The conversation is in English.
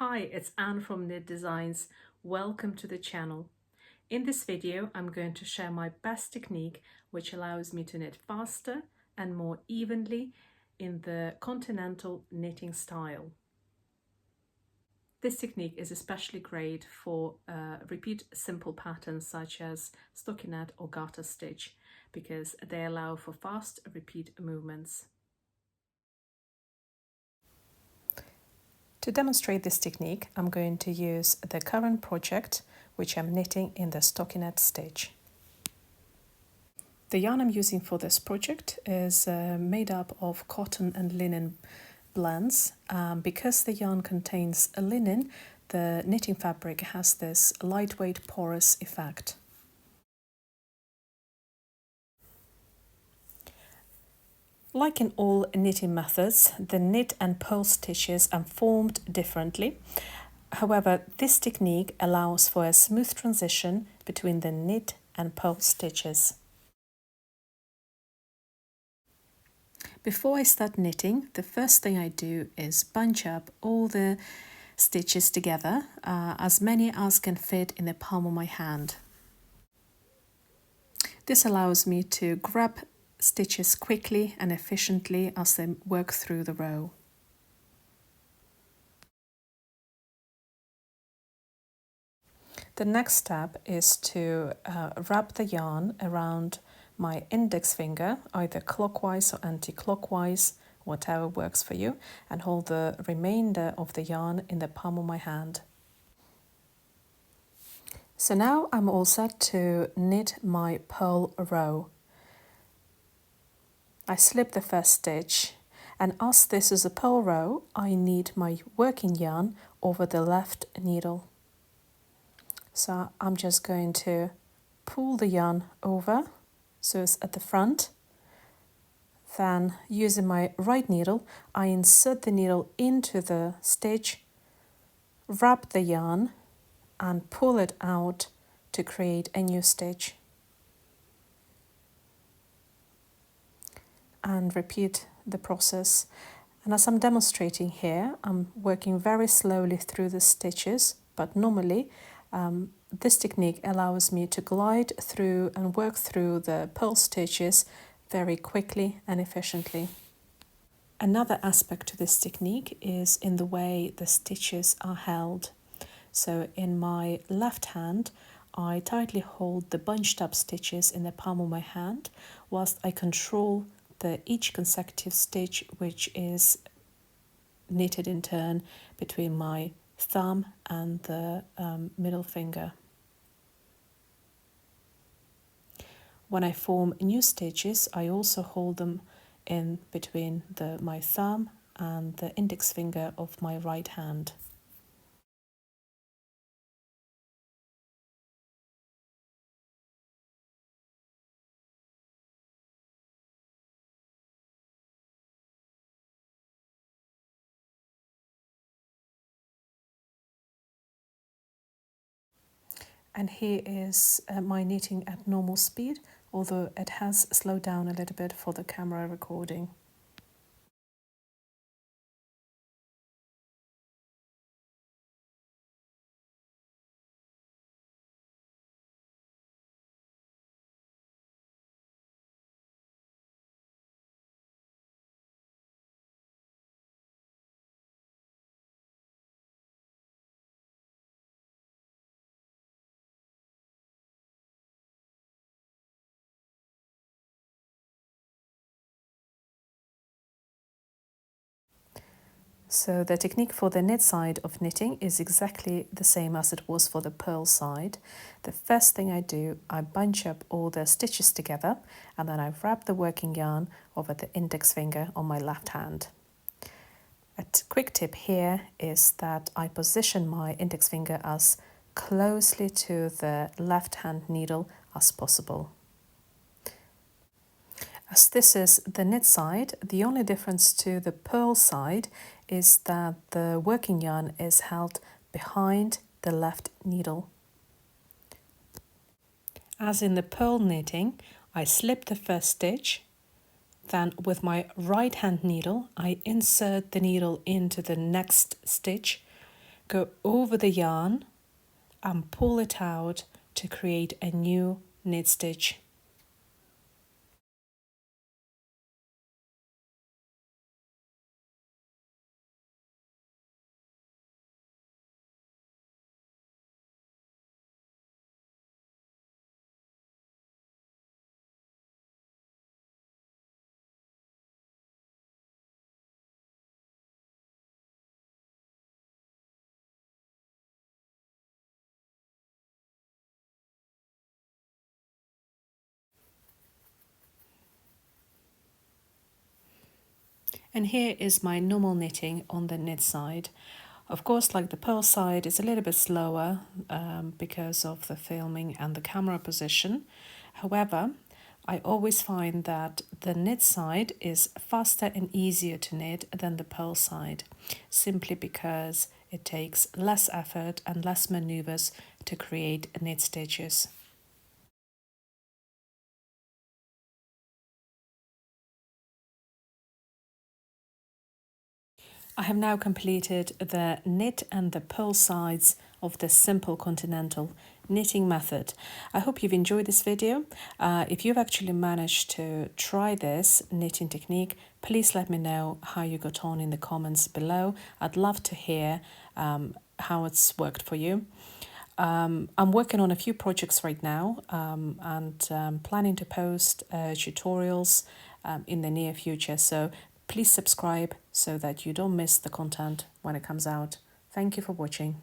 Hi, it's Anne from Knit Designs. Welcome to the channel. In this video, I'm going to share my best technique, which allows me to knit faster and more evenly in the Continental knitting style. This technique is especially great for repeat simple patterns such as stockinette or garter stitch because they allow for fast repeat movements. To demonstrate this technique, I'm going to use the current project, which I'm knitting in the stockinette stitch. The yarn I'm using for this project is made up of cotton and linen blends. Because the yarn contains a linen, the knitting fabric has this lightweight porous effect. Like in all knitting methods, the knit and purl stitches are formed differently. However, this technique allows for a smooth transition between the knit and purl stitches. Before I start knitting, the first thing I do is bunch up all the stitches together, as many as can fit in the palm of my hand. This allows me to grab stitches quickly and efficiently as they work through the row. The next step is to wrap the yarn around my index finger, either clockwise or anti-clockwise, whatever works for you, and hold the remainder of the yarn in the palm of my hand. So now I'm all set to knit my purl row. I slip the first stitch, and as this is a purl row, I need my working yarn over the left needle. So I'm just going to pull the yarn over so it's at the front. Then using my right needle, I insert the needle into the stitch, wrap the yarn and pull it out to create a new stitch. And repeat the process. And as I'm demonstrating here, I'm working very slowly through the stitches, but normally this technique allows me to glide through and work through the purl stitches very quickly and efficiently. Another aspect to this technique is in the way the stitches are held. So in my left hand, I tightly hold the bunched up stitches in the palm of my hand whilst I control each consecutive stitch, which is knitted in turn between my thumb and the middle finger. When I form new stitches, I also hold them in between my thumb and the index finger of my right hand. And here is my knitting at normal speed, although it has slowed down a little bit for the camera recording. So the technique for the knit side of knitting is exactly the same as it was for the purl side. The first thing I do, I bunch up all the stitches together and then I wrap the working yarn over the index finger on my left hand. A quick tip here is that I position my index finger as closely to the left hand needle as possible. As this is the knit side, the only difference to the purl side is that the working yarn is held behind the left needle. As in the purl knitting, I slip the first stitch, then with my right hand needle I insert the needle into the next stitch, go over the yarn and pull it out to create a new knit stitch. And here is my normal knitting on the knit side. Of course, like the purl side, it's a little bit slower because of the filming and the camera position. However, I always find that the knit side is faster and easier to knit than the purl side, simply because it takes less effort and less maneuvers to create knit stitches. I have now completed the knit and the purl sides of the simple Continental knitting method. I hope you've enjoyed this video. If you've actually managed to try this knitting technique, please let me know how you got on in the comments below. I'd love to hear how it's worked for you. I'm working on a few projects right now and planning to post tutorials in the near future. So please subscribe so that you don't miss the content when it comes out. Thank you for watching.